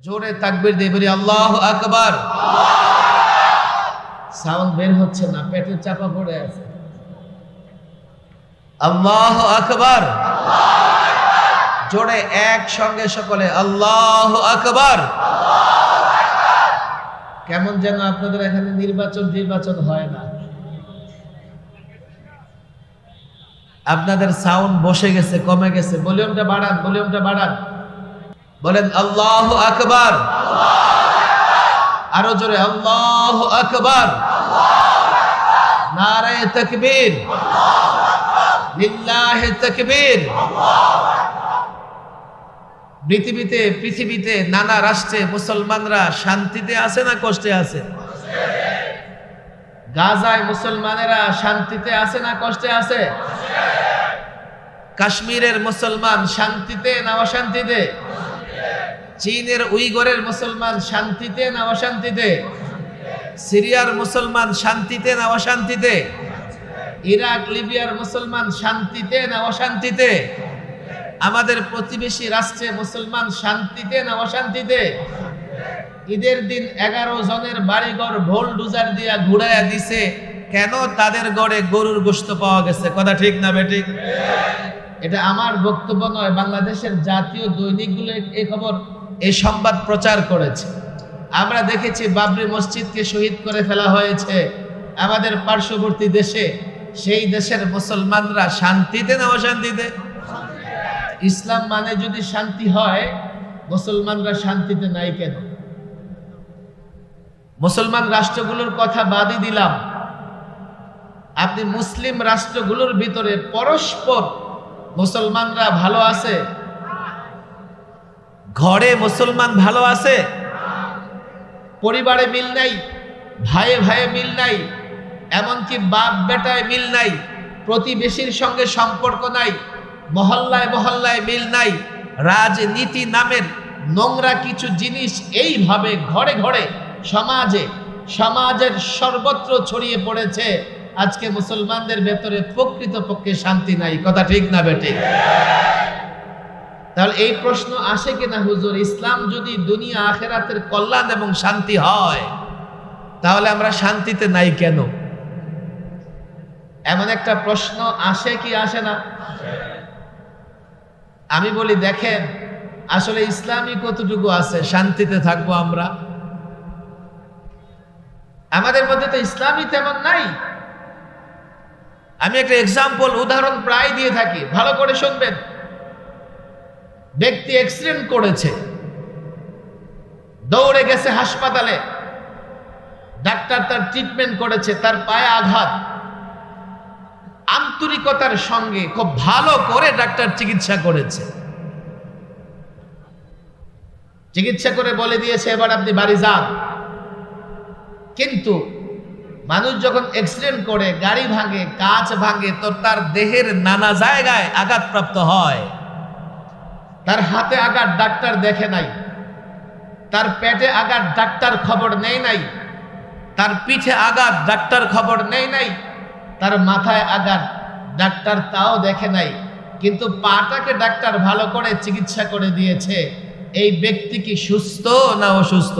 জোরে তাকবীর দিয়ে বলি আল্লাহু আকবার। সাউন্ড বের হচ্ছে না, পেটে চাপা পড়ে আছে। আল্লাহু আকবার। জোরে একসঙ্গে সকলে আল্লাহু আকবার। কেমন যেন আপনাদের এখানে নির্বাচন হয় না, আপনাদের সাউন্ড বসে গেছে, কমে গেছে। ভলিউমটা বাড়ান। বলেন আল্লাহু আকবার। আরো জোরে আল্লাহু আকবার। নারায়ে তাকবীর, লিল্লাহি তাকবীর। পৃথিবীতে নানা রাষ্ট্রে মুসলমানরা শান্তিতে আছে না কষ্টে আছে? গাজায় মুসলমানেরা শান্তিতে আছে না কষ্টে আছে? কাশ্মীরের মুসলমান শান্তিতে না অশান্তিতে? চীনের উইগরের মুসলমান শান্তিতে না অশান্তিতে? সিরিয়ার মুসলমান শান্তিতে না অশান্তিতে? ইরাক লিবিয়ার মুসলমান শান্তিতে না অশান্তিতে? আমাদের প্রতিবেশী রাষ্ট্রে মুসলমান শান্তিতে না অশান্তিতে? ঈদের দিন 11 জনের বাড়িঘর ভোলডুজার দিয়া ঘুরাইয়া দিছে, কেন? তাদের গড়ে গরুর গোশত পাওয়া গেছে। কথা ঠিক না বেঠিক? এটা আমার বক্তব্য নয়, বাংলাদেশের জাতীয় দৈনিকগুলো এই সংবাদ প্রচার করেছে। আমরা দেখেছি বাবরি মসজিদকে শহীদ করে ফেলা হয়েছে আমাদের পার্শ্ববর্তী দেশে। সেই দেশের মুসলমানরা শান্তিতে না অশান্তিতে? ইসলাম মানে যদি শান্তি হয়, মুসলমানরা শান্তিতে নাই কেন? মুসলমান রাষ্ট্রগুলোর কথা বাদই দিলাম, আপনি মুসলিম রাষ্ট্রগুলোর ভিতরে পরস্পর মুসলমানরা ভালো আছে? ঘরে মুসলমান ভালো আছে? পরিবারে মিল নাই, ভাইয়ে ভাইয়ে মিল নাই, এমনকি বাপ বেটায় মিল নাই, প্রতিবেশীর সঙ্গে সম্পর্ক নাই, মহল্লায় মহল্লায় মিল নাই। রাজনীতি নামের নোংরা কিছু জিনিস এইভাবে ঘরে ঘরে সমাজের সর্বত্র ছড়িয়ে পড়েছে। আজকে মুসলমানদের ভেতরে প্রকৃতপক্ষে শান্তি নাই। কথা ঠিক না বেঠিক? তাহলে এই প্রশ্ন আসে কিনা, হুজুর, ইসলাম যদি দুনিয়া আখেরাতের কল্যাণ এবং শান্তি হয়, তাহলে আমরা শান্তিতে নাই কেন? এমন একটা প্রশ্ন আসে কি আসে না? আমি বলি, দেখেন, আসলে ইসলামই কতটুকু আছে শান্তিতে থাকবো আমরা? আমাদের মধ্যে তো ইসলামই তেমন নাই। আমি একটা উদাহরণ প্রায় দিয়ে থাকি, ভালো করে শুনবেন। ব্যক্তি অ্যাক্সিডেন্ট করেছে, দৌড়ে গেছে হাসপাতালে, ডাক্তার তার ট্রিটমেন্ট করেছে, তার পায়ে আঘাত, আন্তরিকতার সঙ্গে খুব ভালো করে ডাক্তার চিকিৎসা করেছে। চিকিৎসা করে বলে দিয়েছে, এবার আপনি বাড়ি যান। কিন্তু মানুষ যখন অ্যাক্সিডেন্ট করে, গাড়ি ভাঙে, কাঁচ ভাঙে, তো তার দেহের নানা জায়গায় আঘাতপ্রাপ্ত হয়। তার হাতে আঘাত ডাক্তার দেখে নাই, তার পেটে আঘাত ডাক্তার খবর নেই নাই, তার পিঠে আঘাত ডাক্তার খবর নেই নাই, তার মাথায় আঘাত ডাক্তার তাও দেখে নাই, কিন্তু পাটাকে ডাক্তার ভালো করে চিকিৎসা করে দিয়েছে। এই ব্যক্তি কি সুস্থ না অসুস্থ?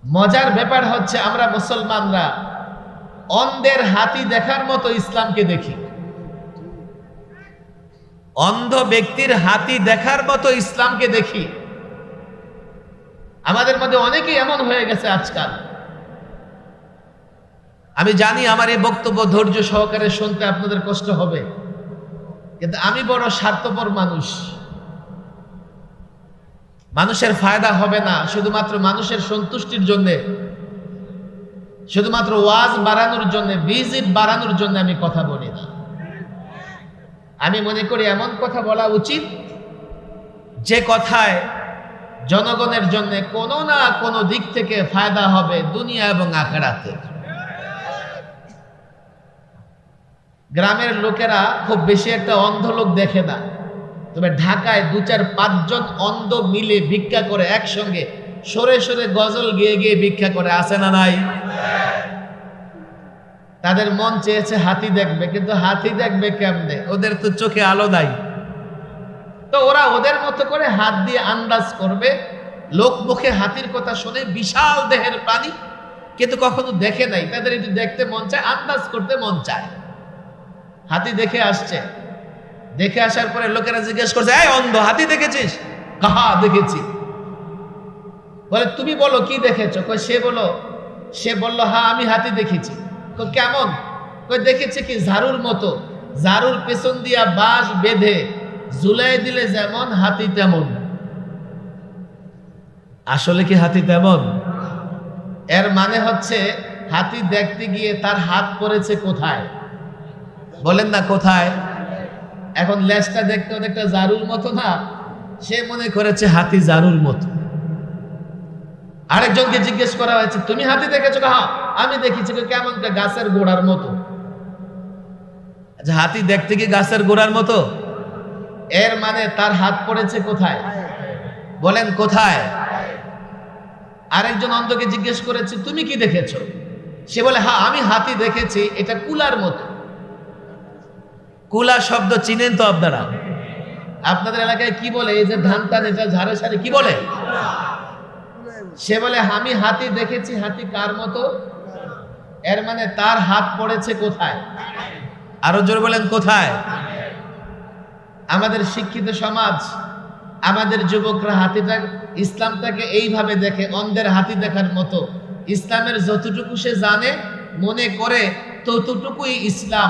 মজার ব্যাপার হচ্ছে, আমরা মুসলমানরা অন্ধের হাতি দেখার মতো ইসলামকে দেখি। অন্ধ ব্যক্তির হাতি দেখার মতো ইসলামকে দেখি। আমাদের মধ্যে অনেকেই এমন হয়ে গেছে আজকাল। আমি জানি আমার এই বক্তব্য ধৈর্য সহকারে শুনতে আপনাদের কষ্ট হবে, কিন্তু আমি বড় স্বার্থপর মানুষ। মানুষের ফায়দা হবে না শুধুমাত্র মানুষের সন্তুষ্টির জন্য, শুধুমাত্র ওয়াজ বাড়ানোর জন্য, ভিজিট বাড়ানোর জন্য আমি কথা বলি না। আমি মনে করি এমন কথা বলা উচিত যে কথায় জনগণের জন্য কোনো না কোনো দিক থেকে ফায়দা হবে, দুনিয়া এবং আখিরাতে। গ্রামের লোকেরা খুব বেশি একটা অন্ধ লোক দেখে না, তবে ঢাকায় 2-4-5 জন অন্ধ মিলে ভিক্ষা করে, একসঙ্গে সরে সরে গজল গেয়ে গিয়ে ভিক্ষা করে, আছে না নাই? তাদের মন চেয়েছে হাতি দেখবে, কিন্তু হাতি দেখবে কেমনে? ওদের তো চোখে আলো নাই। তো ওরা ওদের মতো করে হাত দিয়ে আন্দাজ করবে। লোক মুখে হাতির কথা শুনে, বিশাল দেহের প্রাণী, কিন্তু কখনো দেখে নাই, তাদের একটু দেখতে মন চায়, আন্দাজ করতে মন চায়। হাতি দেখে আসছে, দেখে আসার পরে লোকেরা জিজ্ঞেস করছে, এই অন্ধ, হাতি দেখেছিস? কাহা দেখেছি। বলে তুমি বলো কি দেখেছো? সে বলল হ্যাঁ আমি হাতি দেখেছি। কেমন? দেখেছি কি ঝাড়ুর মতো, ঝাড়ুর পেছন দিয়া বাঁশ বেঁধে ঝুলাই দিলে যেমন হাতি তেমন। আসলে কি হাতি তেমন? এর মানে হচ্ছে হাতি দেখতে গিয়ে তার হাত পড়েছে কোথায়? বলেন না কোথায়? এখন লেজটা দেখতে অনেকটা ঝাড়ুর মতো না, সে মনে করেছে হাতি ঝাড়ুর মতো। আরেকজনকে জিজ্ঞেস করা হয়েছে, তুমি হাতি দেখেছো? হ্যাঁ আমি দেখেছি। কেমন? গাছের গোড়ার মতো। আচ্ছা, হাতি দেখতে কি গাছের গোড়ার মতো? এর মানে তার হাত পড়েছে কোথায়? বলেন কোথায়? আরেকজন অন্ধকে জিজ্ঞেস করেছে, তুমি কি দেখেছো? সে বলে হ্যাঁ আমি হাতি দেখেছি, এটা কুলার মতো। কুলা শব্দ চিনেন তো আপনারা? আপনাদের এলাকায় কি বলে? এই যে ধান টান এটা ঝাড়ে সারে কি বলে? সে বলে আমি হাতি দেখেছি। হাতি কার মতো? এর মানে তার হাত পড়েছে কোথায়? আরো জোরে বলেন কোথায়? আমাদের শিক্ষিত সমাজ, আমাদের যুবকরা ইসলামটাকে এইভাবে দেখে, অন্ধের হাতি দেখার মতো। ইসলামের যতটুকু সে জানে মনে করে ততটুকুই ইসলাম,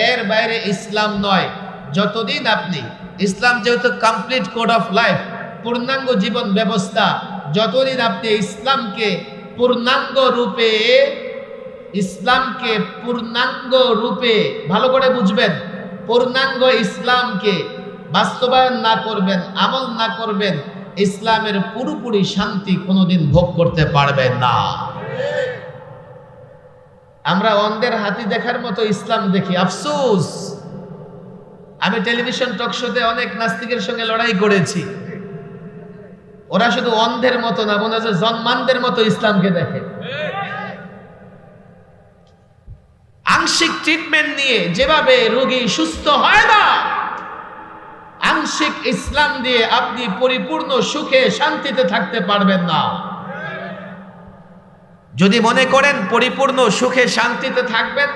এর বাইরে ইসলাম নয়। যতদিন আপনি ইসলাম যেহেতু কমপ্লিট কোড অফ লাইফ, পূর্ণাঙ্গ জীবন ব্যবস্থা, যতদিন আপনি ইসলামকে পূর্ণাঙ্গ রূপে ভালো করে বুঝবেন, পূর্ণাঙ্গ ইসলামকে বাস্তবায়ন না করবেন, আমল না করবেন, ইসলামের পুরোপুরি শান্তি কোনোদিন ভোগ করতে পারবেন না। আমরা অন্ধের হাতি দেখার মতো ইসলাম দেখি। আফসোস, আমি টেলিভিশন টক শোতে অনেক নাস্তিকের সঙ্গে লড়াই করেছি। ওরা শুধু অন্ধের মতো না, মনে হচ্ছে জন্মানদের মতো ইসলামকে দেখে। আংশিক ট্রিটমেন্ট নিয়ে যেভাবে রোগী সুস্থ হয় না, আংশিক ইসলাম দিয়ে আপনি পরিপূর্ণ সুখে শান্তিতে থাকতে পারবেন না। যদি মনে করেন পরিপূর্ণ সুখে শান্তিতে থাকবেন,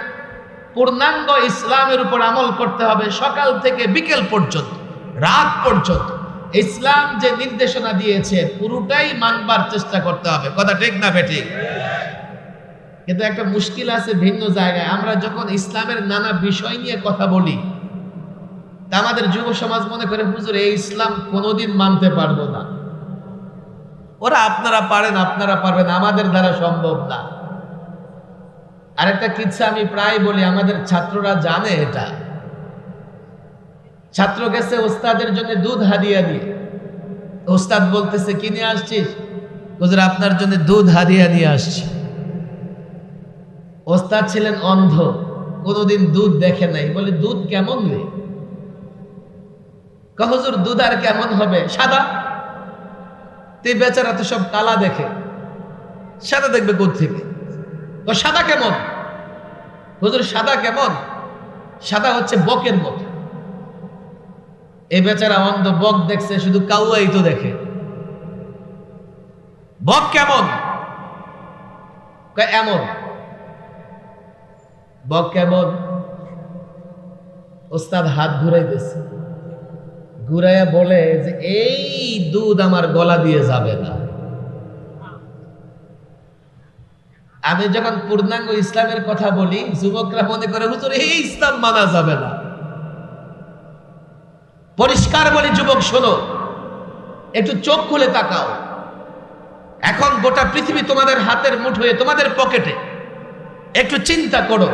পূর্ণাঙ্গ ইসলামের উপর আমল করতে হবে। সকাল থেকে বিকেল পর্যন্ত, রাত পর্যন্ত ইসলাম যে নির্দেশনা দিয়েছে পুরোটাই মানবার চেষ্টা করতে হবে। কথা ঠিক না বেঠিক? কিন্তু একটা মুশকিল আছে ভিন্ন জায়গায়। আমরা যখন ইসলামের নানা বিষয় নিয়ে কথা বলি, তা আমাদের যুব সমাজ মনে করে হুজুর এই ইসলাম কোনোদিন মানতে পারবো না। ওরা আপনারা পারেন, আপনারা পারবেন, আমাদের দ্বারা সম্ভব না। আরেকটা কিচ্ছা আমি প্রায় বলি, আমাদের ছাত্ররা জানে এটা। ছাত্র গেছে ওস্তাদের জন্য দুধ হাদিয়া দিয়ে। ওস্তাদ বলতেছে কি নিয়ে আসছিস? হুজুর আপনার জন্য দুধ হাদিয়া নিয়ে আসছি। ওস্তাদ ছিলেন অন্ধ, কোনোদিন দুধ দেখে নাই। বলে দুধ কেমন রে? হুজুর দুধ আর কেমন হবে, সাদা। তুই বেচারা তো সব কালা দেখে, সাদা দেখবে কোত্থেকে? সাদা কেমন? হুজুর সাদা কেমন? সাদা হচ্ছে বকের মতো। এই বেচারা অন্ধ, বক দেখছে শুধু কাউয়াই তো দেখে। বক কেমন? এমন। বক কেমন? ওস্তাদ হাত ঘুরাইতেছে, ঘুরাইয়া বলে যে এই দুধ আমার গলা দিয়ে যাবে না। আমি যখন পূর্ণাঙ্গ ইসলামের কথা বলি, যুবকরা মনে করে হুজুর এই ইসলাম মানা যাবে না। পরিষ্কার বলি যুবক শোনো, একটু চোখ খুলে তাকাও। এখন গোটা পৃথিবী তোমাদের হাতের মুঠোয়, তোমাদের পকেটে। একটু চিন্তা করো,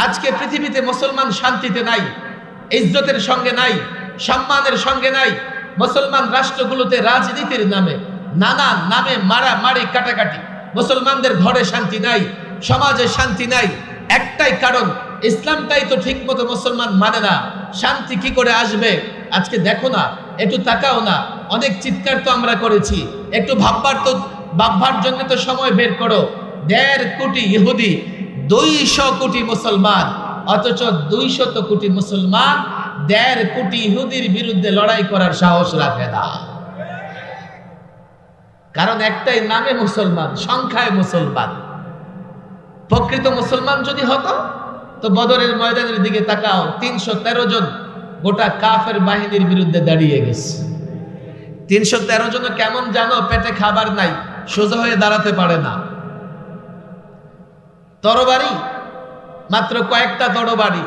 আজকে পৃথিবীতে মুসলমান শান্তিতে নাই, ইজ্জতের সঙ্গে নাই, সম্মানের সঙ্গে নাই। মুসলমান রাষ্ট্রগুলোতে রাজনীতির নামে, নানা নামে মারামারি, কাটাকাটি। মুসলমানদের ঘরে শান্তি নাই, সমাজে শান্তি নাই। একটাই কারণ, ইসলামটাই তো ঠিক মতো মুসলমান মানে না। শান্তি কি করে আসবে? আজকে দেখো না, একটু তাকাও না। অনেক চিৎকার তো আমরা করেছি, একটু ভাববার জন্য তো সময় বের করো। 1.5 কোটি ইহুদি, 200 কোটি মুসলমান, অথচ 200 কোটি মুসলমান 1.5 কোটি ইহুদির বিরুদ্ধে লড়াই করার সাহস রাখে না। কারণ একটাই, নামে মুসলমান, সংখ্যায় মুসলমান। প্রকৃত মুসলমান যদি হতো তো বদরের ময়দানের দিকে তাকাও, 313 জন গোটা কাফের বাহিনীর বিরুদ্ধে দাঁড়িয়ে গেছে। 313 জন কেমন জানো? পেটে খাবার নাই, সোজা হয়ে দাঁড়াতে পারে না। তরবারি মাত্র কয়েকটা তরবারি,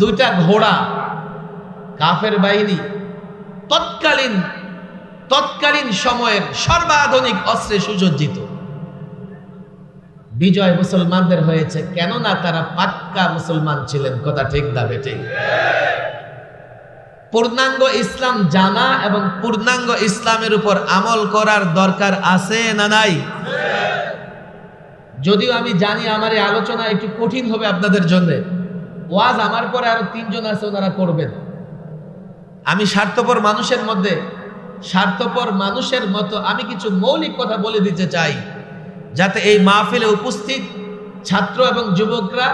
2টা ঘোড়া। কাফের বাহিনী তৎকালীন সময়ের সর্বাধুনিক অস্ত্রে সুসজ্জিত। বিজয় মুসলমানদের হয়েছে, কেননা তারা পাক্কা মুসলমান ছিলেন। কথা ঠিক না বেঠে? পূর্ণাঙ্গ ইসলাম জানা এবং পূর্ণাঙ্গ ইসলামের উপর আমল করার দরকার আছে না নাই? যদিও আমি জানি আমার এই আলোচনা একটু কঠিন হবে আপনাদের জন্য। ওয়াজ আমার পরে আরো 3 জন আছে, ওনারা করবেন। আমি স্বার্থপর মানুষের মতো আমি কিছু মৌলিক কথা বলে দিতে চাই, যাতে এই মাহফিলে উপস্থিত ছাত্র এবং যুবকরা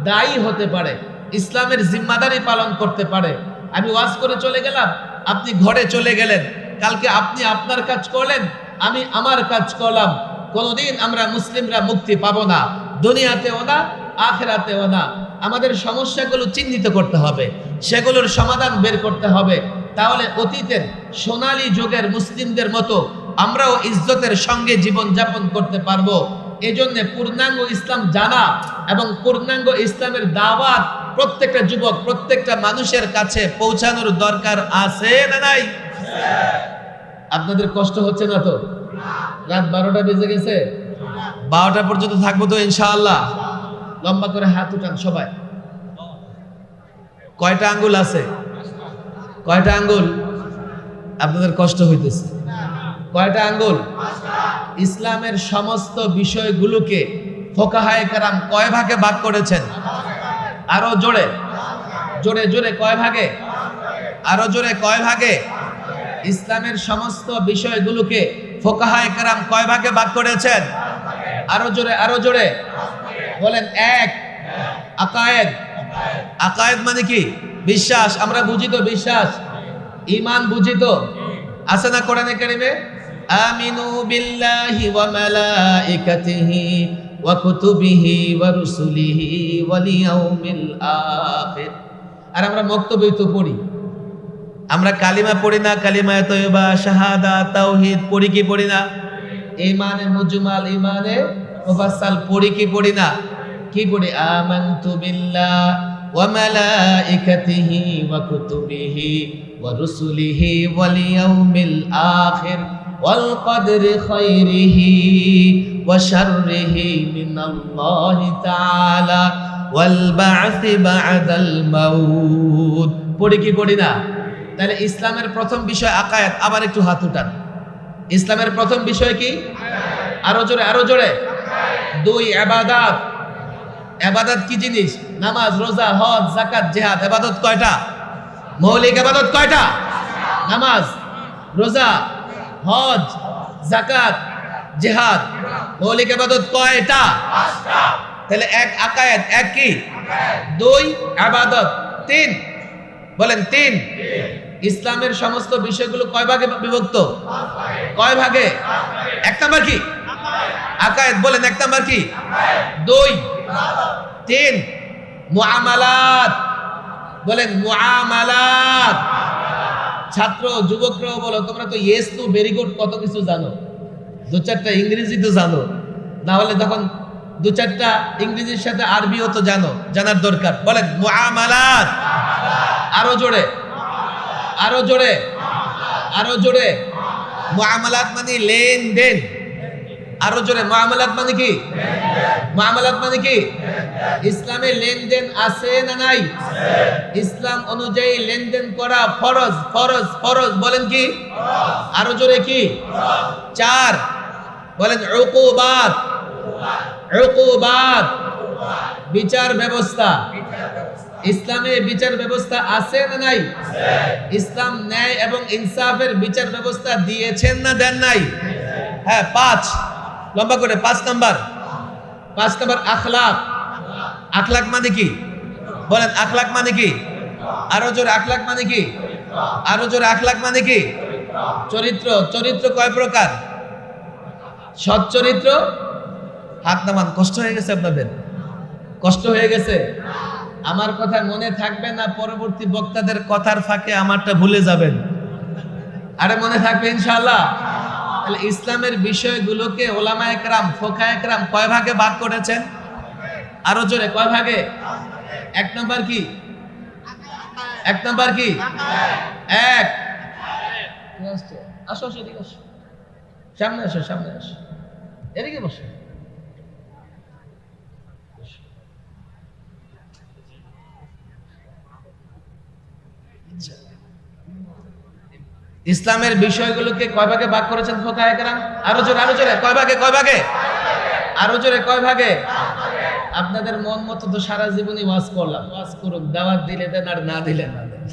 দায়ী হতে পারে, ইসলামের জিম্মাদারি পালন করতে পারে। আমি ওয়াজ করে চলে গেলাম, আপনি ঘরে চলে গেলেন, কালকে আপনি আপনার কাজ করলেন, আমি আমার কাজ করলাম। কোনদিন আমরা মুসলিমরা মুক্তি পাবো না, দুনিয়াতেও না, আখিরাতেও না। আমাদের সমস্যাগুলো চিহ্নিত করতে হবে, সেগুলোর সমাধান বের করতে হবে। তাহলে অতীতের সোনালী যুগের মুসলিমদের মতো আমরাও ইজ্জতের সঙ্গে জীবন যাপন করতে পারবো। এজন্য পূর্ণাঙ্গ ইসলাম জানা এবং পূর্ণাঙ্গ ইসলামের দাওয়াত প্রত্যেকটা যুবক, প্রত্যেকটা মানুষের কাছে পৌঁছানোর দরকার আছে না নাই? আপনাদের কষ্ট হচ্ছে না তো? রাত 12টা বেজে গেছে, 12টা পর্যন্ত থাকবো তো ইনশাআল্লাহ। লম্বা করে হাত উঠান সবাই। কয়টা আঙ্গুল আছে? কয়টা আঙ্গুল? আপনাদের কষ্ট হইতেছে। কয়টা আঙ্গুল? ইসলামের সমস্ত বিষয়গুলোকে ফুকাহায়ে কেরাম কয় ভাগে ভাগ করেছেন? আরো জোরে জোরে জোরে কয় ভাগে? আরো জোরে কয় ভাগে? ইসলামের সমস্ত বিষয়গুলোকে ফুকাহায়ে কেরাম কয় ভাগে ভাগ করেছেন? আরো জোরে আরো জোরে বলেন। 1, আকায়েদ। আকায়েদ মানে কি? বিশ্বাস। আমরা বুঝি তো বিশ্বাস, ঈমান বুঝি তো, আছে না কোরআনে কারিমে? আমিনু বিল্লাহি ওয়া মালাইকাতিহি ওয়া কুতুবিহি ওয়া রুসুলিহি ওয়াল ইয়াউমিল আখির। আর আমরা মক্তবে তো পড়ি, আমরা কালিমা পড়ি না? কালিমা তয়্যিবা, শাহাদাত, তাওহীদ পড়ি কি পড়ি না? ঈমানে মুজমাল, ঈমানে মুফাসসাল পড়ি কি পড়ি না? কি পড়ি? আমানতু বিল্লাহ ওয়া মালাইকাতিহি ওয়া কুতুবিহি ওয়া রুসুলিহি ওয়াল ইয়াউমিল আখির ওয়াল কদরি খায়রিহি ওয়া শাররিহি মিনাল্লাহি তাআলা ওয়াল বা'থি বা'দাল মাউত। পড়ি কি পড়ি না? তাহলে ইসলামের প্রথম বিষয় আকায়েদ। আবার একটু হাত উঠান। ইসলামের প্রথম বিষয় কি? আরো জোরে আরো জোরে। 2, ইবাদত। ইবাদত কি জিনিস? নামাজ, রোজা, হজ, যাকাত, জিহাদ। ইবাদত কয়টা? মৌলিক ইবাদত কয়টা? নামাজ, রোজা, হজ, যাকাত, জিহাদ। মৌলিক ইবাদত কয়টা? 5টা। তাহলে 1 আকায়েদ, 1 কি? 2 ইবাদত, 3 বলেন 3। ইসলামের সমস্ত বিষয়গুলো কয় ভাগে বিভক্ত? কয় ভাগে? 1 নাম্বার কি? আকায়েদ। বলেন 1 নাম্বার কি? 2 3 মুআমালাত। বলেন মুআমালাত। ছাত্র যুবকরাও বলো, তোমরা তো ইয়েস টু ভেরি গুড কত কিছু জানো, 2-4টা ইংরেজি তো জানো, না হলে তখন 2-4টা ইংরেজির সাথে আরবিও তো জানার দরকার। বলেন মুআমালাত। আরো জোরে আরো জোরে আরো জোরে। মুআমালাত মানে লেনদেন। আরো জোরে। মুআমালাত মানে কি? মুআমালাত মানে কি? ইসলামে লেনদেন আছে না নাই? ইসলাম অনুযায়ী লেনদেন করা ফরজ ফরজ ফরজ। বলেন কি? আরো জোরে কি? 4 বলেন। উকুবাত। উকুবাত বিচার ব্যবস্থা। ইসলামে বিচার ব্যবস্থা আছে না নাই? ইসলাম ন্যায় এবং ইনসাফের বিচার ব্যবস্থা দিয়েছেন না দেন নাই? হ্যাঁ 5 লম্বা করে 5 নাম্বার। 5 নাম্বার আখলাক। আখলাক মানে কি? বলেন আখলাক মানে কি? আরো জোরে আখলাক মানে কি? আরো জোরে আখলাক মানে কি? চরিত্র। চরিত্র কয় প্রকার? সৎ চরিত্র। হাত নামান। কষ্ট হয়ে গেছে আপনাদের? কষ্ট হয়ে গেছে? আমার কথা মনে থাকবে না পরবর্তী বক্তাদের কথার ফাঁকে আমারটা ভুলে যাবেন? আরে মনে থাকবে ইনশাআল্লাহ। তাহলে ইসলামের বিষয়গুলোকে ওলামায়ে কেরাম, ফোকায়ে কেরাম কয় ভাগে ভাগ করেছেন? আরো জোরে কয় ভাগে? এক নাম্বার কি? এক নাম্বার কি? এক। আসো আসো, এদিকে আসো, সামনে আসো, সামনে আসো, এদিকে বসো। ইসলামের বিষয়গুলোকে কয় ভাগে ভাগ করেছেন ফোকায়ে কেরাম? আরো জোরে, আরো জোরে, কয় ভাগে? কয় ভাগে? আরো জোরে, কয় ভাগে? আপনাদের মন মতো তো সারা জীবনই ওয়াজ করলাম, ওয়াজ করুক, দাওয়াত দিলে দেন আর না দিলে না দেন,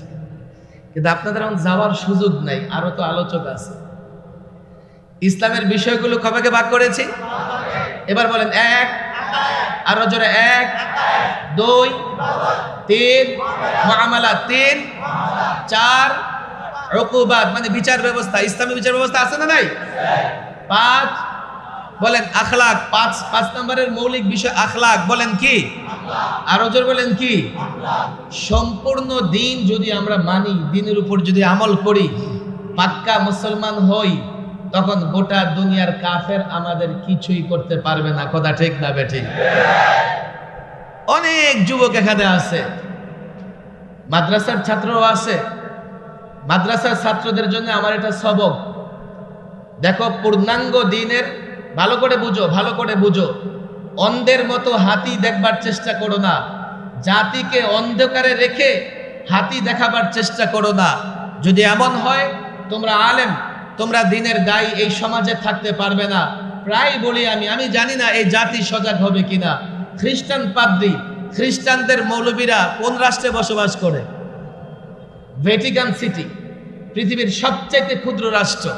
কিন্তু আপনাদের এখন যাওয়ার সুযোগ নাই, আরো তো আলোচক আছে। ইসলামের বিষয়গুলো কয় ভাগে ভাগ করেছি? এবার বলেন এক। আরো জোরে এক, দুই, তিন, মুআমালাত তিন, চার, উকুবাত মানে বিচার ব্যবস্থা। ইসলামী বিচার ব্যবস্থা আছে না নাই? পাঁচ, বলেন আখলাক। পাঁচ নম্বরের মৌলিক বিষয় আখলাক। বলেন কি? আরো জোর বলেন কি? সম্পূর্ণ দিন যদি আমরা মানি, দিনের উপর যদি আমল করি, পাক্কা মুসলমান হই, তখন গোটা দুনিয়ার কাফের আমাদের কিছুই করতে পারবে না। কথা ঠিক না বেঠিক? অনেক যুবক এখানে আছে, মাদ্রাসার ছাত্রও আছে। মাদ্রাসার ছাত্রদের জন্য আমার এটা সবক। দেখো, পূর্ণাঙ্গ দিনের ভালো করে বুঝো, ভালো করে বুঝো। অন্ধের মতো হাতি দেখবার চেষ্টা করো না। জাতিকে অন্ধকারে রেখে হাতি দেখাবার চেষ্টা করো না। যদি এমন হয় তোমরা আলেম, তোমরা দিনের দায়ী, এই সমাজে থাকতে পারবে না। প্রায় বলি আমি জানি না এই জাতি সজাগ হবে কিনা। খ্রিস্টান পাদ্রী, খ্রিস্টানদের মৌলবীরা কোন রাষ্ট্রে বসবাস করে? ভ্যাটিকান সিটি, পৃথিবীর সবচেয়ে ক্ষুদ্র রাষ্ট্র,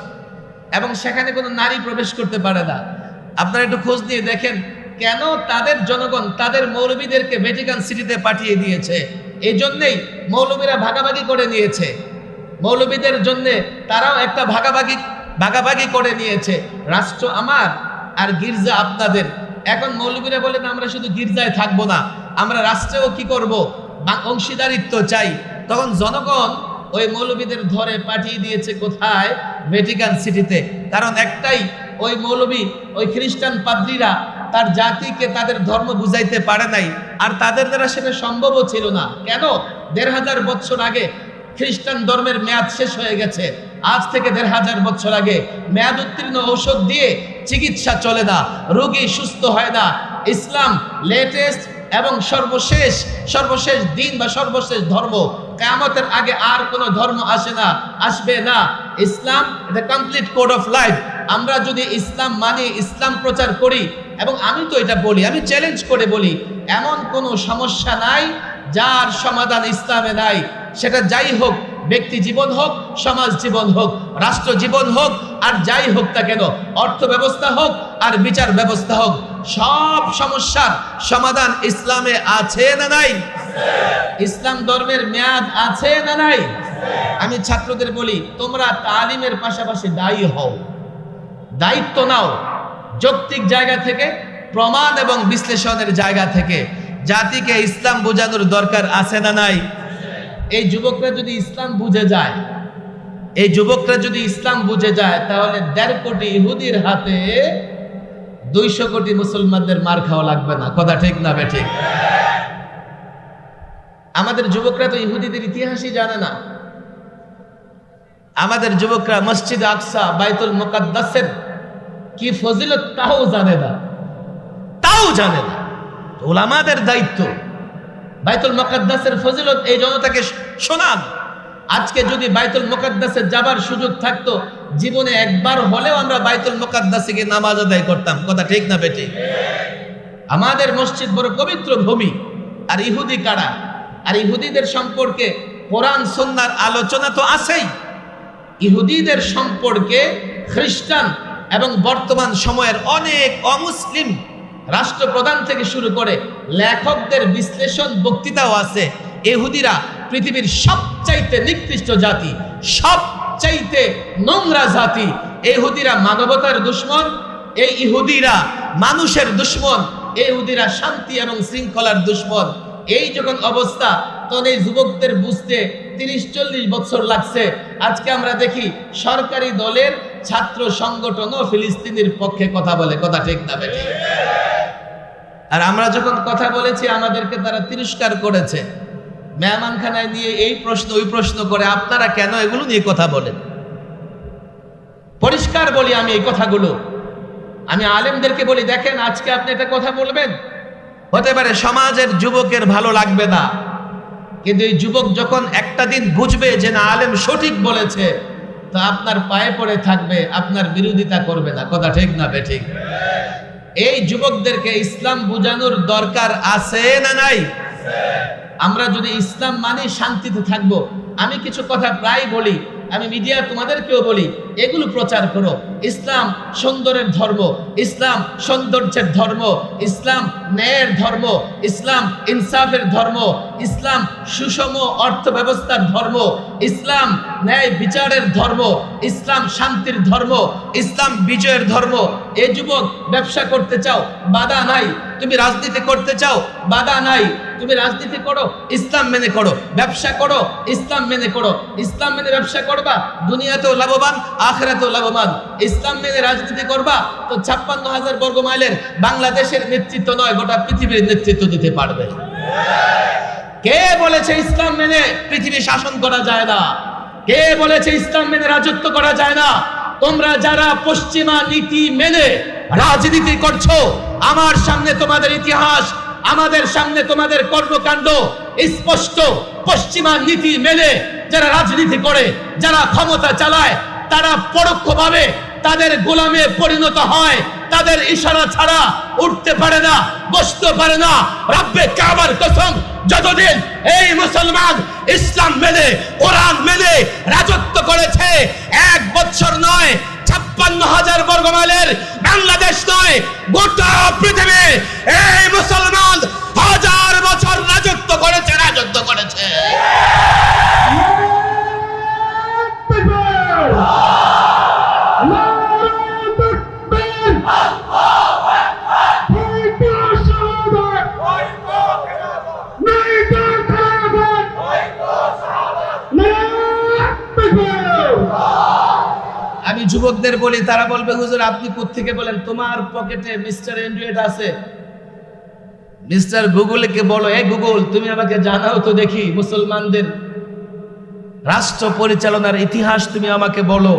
এবং সেখানে কোনো নারী প্রবেশ করতে পারে না। আপনারা একটু খোঁজ নিয়ে দেখেন কেন তাদের জনগণ তাদের মৌলবীদেরকে ভ্যাটিকান সিটিতে পাঠিয়ে দিয়েছে। এই জন্যেই মৌলবীরা ভাগাভাগি করে নিয়েছে। মৌলবীদের জন্য তারাও একটা ভাগাভাগি করে নিয়েছে। রাষ্ট্র আমার আর গির্জা আপনাদের। এখন মৌলবীরা বলেন আমরা শুধু গির্জায় থাকবো না, আমরা রাষ্ট্রেও কি করব, অংশীদারিত্ব চাই। তখন জনগণ ওই মৌলবীদের ধরে পাঠিয়ে দিয়েছে কোথায়? ভ্যাটিকান সিটিতে। কারণ একটাই, ওই মৌলবী, ওই খ্রিস্টান পাদ্রীরা তার জাতিকে তাদের ধর্ম বুঝাইতে পারে নাই, আর তাদের দ্বারা সেটা সম্ভবও ছিল না। কেন? 1500 বছর আগে খ্রিস্টান ধর্মের মেয়াদ শেষ হয়ে গেছে। আজ থেকে 1500 বছর আগে মেয়াদ উত্তীর্ণ ঔষধ দিয়ে চিকিৎসা চলে না, রোগী সুস্থ হয় না। ইসলাম লেটেস্ট এবং সর্বশেষ দিন বা সর্বশেষ ধর্ম। কিয়ামতের আগে আর কোনো ধর্ম আসবে না। Islam the complete code of life. আমরা যদি ইসলাম মানি, ইসলাম প্রচার করি, এবং আমি তো এটা বলি, আমি চ্যালেঞ্জ করে বলি, এমন কোনো সমস্যা নাই যার সমাধান ইসলামে নাই। সেটা যাই হোক, ব্যক্তি জীবন হোক, সমাজ জীবন হোক, রাষ্ট্র জীবন হোক, আর যাই হোক তা কেন, অর্থ ব্যবস্থা হোক আর বিচার ব্যবস্থা হোক, সব সমস্যার সমাধান ইসলামে আছে না নাই? ইসলাম ধর্মের মেয়াদ আছে না নাই? আমি ছাত্রদের বলি, তোমরা তালিমের পাশাপাশি দায়ী হও, দায়িত্ব নাও, যৌক্তিক জায়গা থেকে, প্রমাণ এবং বিশ্লেষণের জায়গা থেকে। জাতিকে ইসলাম বোঝানোর দরকার আছে না নাই? এই যুবকরা যদি ইসলাম বুঝে যায়, তাহলে 1.5 কোটি ইহুদির হাতে 200 কোটি মুসলমানদের মার খাওয়া লাগবে না। কথা ঠিক না বেঠিক? আমাদের যুবকরা তো ইহুদিদের ইতিহাসই জানে না। আমাদের যুবকরা মসজিদ আকসা, বাইতুল মুকাদ্দাসের কি ফজিলত তাও জানে না। উলামাদের দায়িত্ব বাইতুল মুকাদ্দাসের ফজিলত এই জনতাকে শোনান। আজকে যদি বাইতুল মুকাদ্দাসে যাবার সুযোগ থাকতো, জীবনে একবার হলেও আমরা বাইতুল মুকাদ্দাসে গিয়ে নামাজ আদায় করতাম। কথা ঠিক না বেঠিক? আমাদের মসজিদ বড় পবিত্র ভূমি। আর ইহুদি কারা? আর ইহুদিদের সম্পর্কে কোরআন সুন্নাহর আলোচনা তো আছেই। ইহুদিদের সম্পর্কে খ্রিস্টান এবং বর্তমান সময়ের অনেক অমুসলিম রাষ্ট্রপ্রধান থেকে শুরু করে লেখকদের বিশ্লেষণ বক্তৃতাও আছে। ইহুদিরা পৃথিবীর সবচাইতে নিকৃষ্ট জাতি, সবচাইতে নোংরা জাতি। ইহুদিরা মানবতার দুশমন, এই ইহুদিরা মানুষের দুশমন, এই ইহুদিরা শান্তি এবং শৃঙ্খলার দুশমন। এই যখন অবস্থা, তখন এই যুবকদের বুঝতে 30-40 বছর লাগছে। আজকে আমরা দেখি সরকারি দলের ছাত্র সংগঠনও ফিলিস্তিনের পক্ষে কথা বলে, কথা ঠিক না বেঠিক? আর আমরা যখন কথা বলেছি আমাদেরকে তারা তিরস্কার করেছে, মেহমানখানায় নিয়ে এই প্রশ্ন ওই প্রশ্ন করে, আপনারা কেন এগুলো নিয়ে কথা বলেন? পরিষ্কার বলি আমি এই কথাগুলো, আমি আলেমদেরকে বলি, দেখেন আজকে আপনি একটা কথা বলবেন, হতে পারে সমাজের যুবকের ভালো লাগবে না, কিন্তু এই যুবক যখন একটা দিন বুঝবে যে না আলেম সঠিক বলেছে, তো আপনার পায়ে পড়ে থাকবে, আপনার বিরোধিতা করবে না, কথা ঠিক না বেঠিক? এই যুবকদেরকে ইসলাম বোঝানোর দরকার আছে না নাই? আমরা যদি ইসলাম মানি শান্তিতে থাকবো। আমি কিছু কথা প্রায় বলি, আমি মিডিয়া তোমাদেরকেও বলি, এগুলো প্রচার করো। ইসলাম সুন্দরের ধর্ম, ইসলাম সৌন্দর্যের ধর্ম, ইসলাম ন্যায়ের ধর্ম, ইসলাম ইনসাফের ধর্ম, ইসলাম সুষম অর্থ ব্যবস্থার ধর্ম, ইসলাম ন্যায় বিচারের ধর্ম, ইসলাম শান্তির ধর্ম, ইসলাম বিজয়ের ধর্ম। এই যুবক ব্যবসা করতে চাও, বাধা নাই। তুমি রাজনীতি করতে চাও, বাধা নাই। তুমি রাজনীতি করো, ইসলাম মেনে করো। ব্যবসা করো, ইসলাম মেনে করো। ইসলাম মেনে ব্যবসা করবা, দুনিয়াতেও লাভবান, আখিরাতেও লাভবান। ইসলাম মেনে রাজনীতি করবা তো 56,000 বর্গ মাইলের বাংলাদেশের নেতৃত্ব নয়, গোটা পৃথিবীর নেতৃত্ব দিতে পারবে। কে বলেছে ইসলাম মেনে পৃথিবী শাসন করা যায় না? কে বলেছে ইসলাম মেনে রাজত্ব করা যায় না? তোমরা যারা পশ্চিমা নীতি মেনে রাজনীতি করছো, আমার সামনে তোমাদের ইতিহাস, আমাদের সামনে তোমাদের কর্মকাণ্ড স্পষ্ট। পশ্চিমা নীতি মেনে যারা রাজনীতি করে, যারা ক্ষমতা চালায়, তারা পরোক্ষভাবে তাদের গোলামে পরিণত হয়। তাদের ইশারা ছাড়া উঠতে পারে না, বসতে পারে না। রব্বে কাবার কসম, যতদিন এই মুসলমান ইসলাম মেনে কোরআন মেনে রাজত্ব করেছে, 1 বছর নয়, 56,000 বর্গ মাইলের বাংলাদেশ নয়, গোটা পৃথিবী এই মুসলমান 1000 বছর রাজত্ব করেছে, রাজত্ব করেছে। আমি যুবকদের বলি, তারা বলবে হুজুর আপনি কোত্থেকে বলেন? তোমার পকেটে মিস্টার অ্যান্ড্রয়েড আছে, মিস্টার গুগলকে বলো, এই গুগল তুমি আমাকে জানাও তো দেখি মুসলমানদের রাষ্ট্র পরিচালনার ইতিহাস তুমি আমাকে বলো।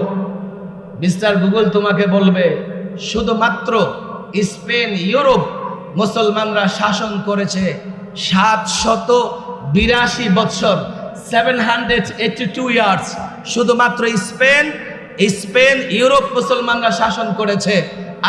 মিস্টার গুগল তোমাকে বলবে শুধুমাত্র স্পেন, ইউরোপ মুসলমানরা শাসন করেছে 782 বছর, 782 ইয়ার্স। শুধুমাত্র স্পেন, ইউরোপ মুসলমানরা শাসন করেছে।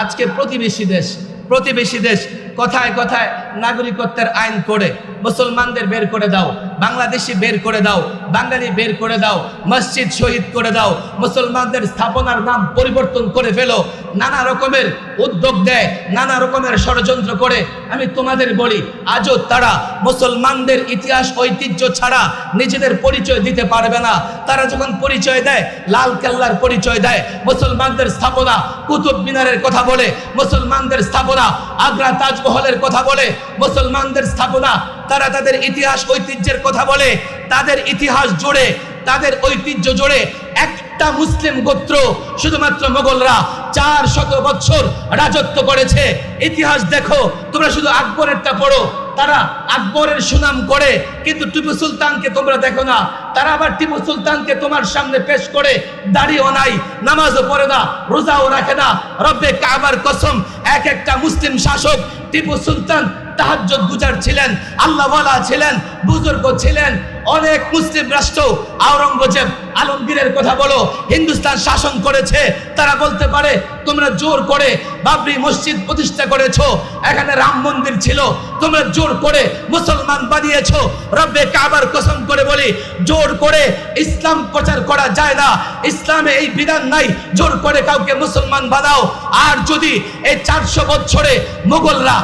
আজকে প্রতিবেশী দেশ কথায় কথায় নাগরিকত্বের আইন করে মুসলমানদের বের করে দাও, বাংলাদেশি বের করে দাও, বাঙালি বের করে দাও, মসজিদ শহীদ করে দাও, মুসলমানদের স্থাপনার নাম পরিবর্তন করে ফেলো, নানা রকমের উদ্যোগ দেয়, নানা রকমের ষড়যন্ত্র করে। আমি তোমাদের বলি, আজও তারা মুসলমানদের ইতিহাস ঐতিহ্য ছাড়া নিজেদের পরিচয় দিতে পারবে না। তারা যখন পরিচয় দেয়, লাল কেল্লার পরিচয় দেয়, মুসলমানদের স্থাপনা কুতুব মিনারের কথা বলে, মুসলমানদের স্থাপনা আগ্রা তাজমহলের কথা বলে, মুসলমানদের স্থাপনা, তারা তাদের ইতিহাস ঐতিহ্যের কথা বলে। তাদের ইতিহাস জুড়ে, তাদের ঐতিহ্য জুড়ে একটা মুসলিম গোত্র, শুধুমাত্র মোগলরা 400 বছর রাজত্ব করেছে। ইতিহাস দেখো, তোমরা শুধু আকবরেরটা পড়ো, তারা আকবরের সুনাম করে, কিন্তু টিপু সুলতানকে তোমরা দেখো না। তারা আবার টিপু সুলতানকে তোমার সামনে পেশ করে দাড়িও নাই, নামাজও পড়ে না, রোজাও রাখে না। রব্বে কাবার কসম, এক একটা মুসলিম শাসক, টিপু সুলতান তাহাজ্জুদ গুজার ছিলেন, আল্লাহওয়ালা ছিলেন, বুজুর্গ ছিলেন, অনেক মুসলিম রাষ্ট্র আওরঙ্গজেব আলমগীরের কথা বলো, হিন্দুস্তান শাসন করেছে, তারা বলতে পারে তোমরা জোর করে বাবরি মসজিদ প্রতিষ্ঠা করেছো, এখানে রাম মন্দির ছিল, তোমরা জোর করে মুসলমান বানিয়েছো। রব্বে কাবার কসম করে বলি, জোর করে ইসলাম প্রচার করা যায় না, ইসলামে এই বিধান নাই জোর করে কাউকে মুসলমান বানাও। আর যদি এই 400 বছরে মুঘলরা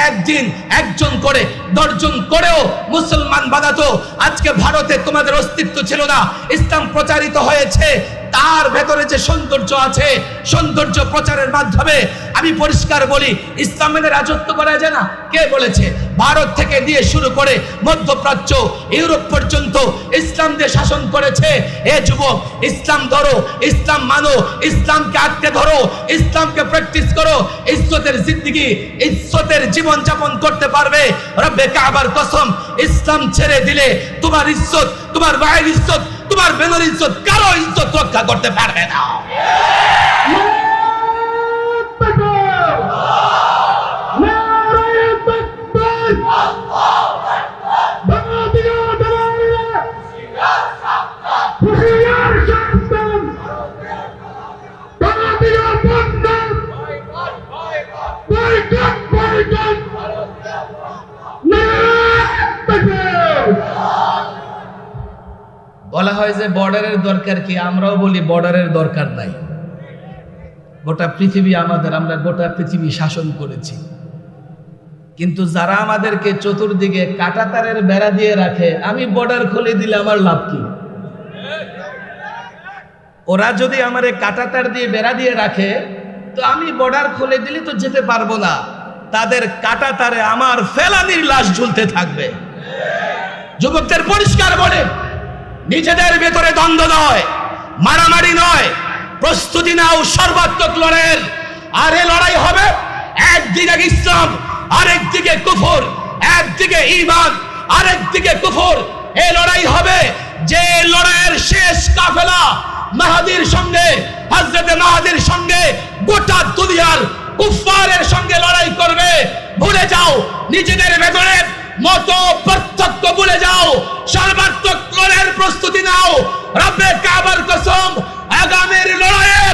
একদিন একজন করে 10 জন করেও মুসলমান বানাতো, আজকে ভারতে তোমাদের অস্তিত্ব ছিল না। ইসলাম প্রচারিত হয়েছে, তার ভেতরে যে সৌন্দর্য আছে, সৌন্দর্য প্রচারের মাধ্যমে আমি পরিষ্কার বলি, ইসলামের রাজত্ব করা যায় না। কে বলেছে? ভারত থেকে দিয়ে শুরু করে মধ্যপ্রাচ্য, ইউরোপ পর্যন্ত ইসলাম দিয়ে শাসন করেছে। এ যুবক, ইসলাম ধরো, ইসলাম মানো, ইসলামকে আঁকড়ে ধরো, ইসলামকে প্র্যাকটিস করো, ইজ্জতের জিন্দেগি, ইজ্জতের জীবন যাপন করতে পারবে। রব্বে কাবার কসম, ইসলাম ছেড়ে দিলে তোমার ইজ্জত, তোমার ভাইয়ের ইজ্জত, তোমার বেনের ইজ্জত, কারো ইজ্জত রক্ষা করতে পারবে না। বলা হয় যে বর্ডারের দরকার কি, আমরাও বলি বর্ডারের দরকার নাই। গোটা পৃথিবী আমাদের, আমরা গোটা পৃথিবী শাসন করেছি, কিন্তু যারা আমাদেরকে চতুর্দিকে কাঁটাতারের বেড়া দিয়ে রাখে, আমি বর্ডার খুলে দিলে আমার লাভ কি? ওরা যদি আমারে কাঁটাতার দিয়ে বেড়া দিয়ে রাখে, তো আমি বর্ডার খুলে দিলে তো যেতে পারবো না, তাদের কাঁটাতারে আমার ফেলানির লাশ ঝুলতে থাকবে। যুবকদের পরিষ্কার বলে, নিজেদের ভেতরে দ্বন্দ্ব নয়, মারামারি নয়, প্রস্তুতি নাও সর্বাত্মক লড়াইয়ের। আর এই লড়াই হবে, একদিকে ইসলাম, আরেকদিকে কুফর, একদিকে ঈমান, আরেকদিকে কুফর। এই লড়াই হবে, যে লড়াইয়ের শেষ কাফেলা মাহাদির সঙ্গে, হযরতে মাহাদির সঙ্গে গোটা দুনিয়ার কুফফারের সঙ্গে লড়াই করবে। ভুলে যাও নিজেদের ভেতরে মত পার্থক্য, ভুলে যাও, সর্বাত্মক লড়াইয়ের প্রস্তুতি নাও। রব্বে কাবার কসম, আগামীর লড়াইয়ে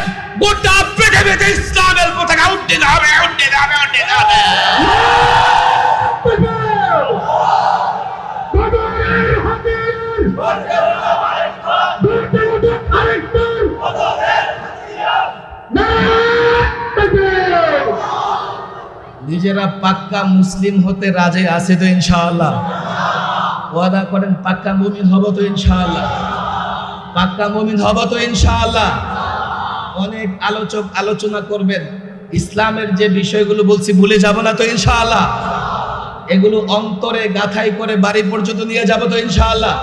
গোটা পৃথিবীতে ইসলামের পতাকা উড্ডীন হবে, উড্ডীন হবে, উড্ডীন হবে। নিজেরা পাক্কা মুসলিম হতে রাজি আছে তো ইনশাআল্লাহ? ওয়াদা করেন পাক্কা মুমিন হব তো ইনশাআল্লাহ? পাক্কা মুমিন হব তো ইনশাআল্লাহ? অনেক আলোচক আলোচনা করবেন, ইসলামের যে বিষয়গুলো বলছি ভুলে যাব না তো ইনশাআল্লাহ? এগুলো অন্তরে গাথাই করে বাড়ি পর্যন্ত নিয়ে যাব তো ইনশাআল্লাহ?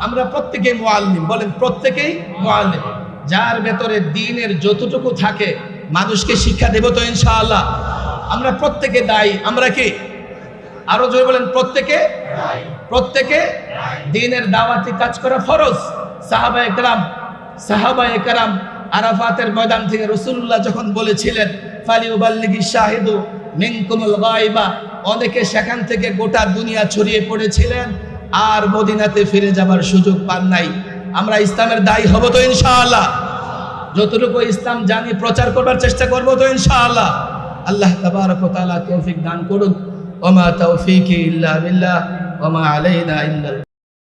আমরা প্রত্যেকেই মুআল্লিম, বলেন প্রত্যেকেই মুআল্লিম। যার ভেতরে দ্বীনের যতটুকু থাকে মানুষকে শিক্ষা দেব তো ইনশাআল্লাহ? আমরা প্রত্যেকে দায়ী। আমরা কি? আরো জোরে বলেন, প্রত্যেকে, প্রত্যেকে দ্বীনের দাওয়াতি কাজ করা ফরজ। সাহাবায়ে কেরাম আরাফাতের ময়দান থেকে রাসূলুল্লাহ যখন বলেছিলেন ফালিউবাল্লিগিশ শাহিদু মিনকুমুল গায়বা, অনেকে সেখান থেকে গোটা দুনিয়া ছড়িয়ে পড়েছিলেন, আর মদিনাতে ফিরে যাবার সুযোগ পান নাই। আমরা ইসলামের দায়ী হব তো ইনশাআল্লাহ? যতটুকু ইসলাম জানি প্রচার করবার চেষ্টা করব তো ইনশাআল্লাহ? আল্লাহ তাবারক ওয়া তাআলা তৌফিক দান করুন। ওয়া মা তাওফীকি ইল্লা বিল্লাহ ওয়া মা আলাইনা ইল্লাল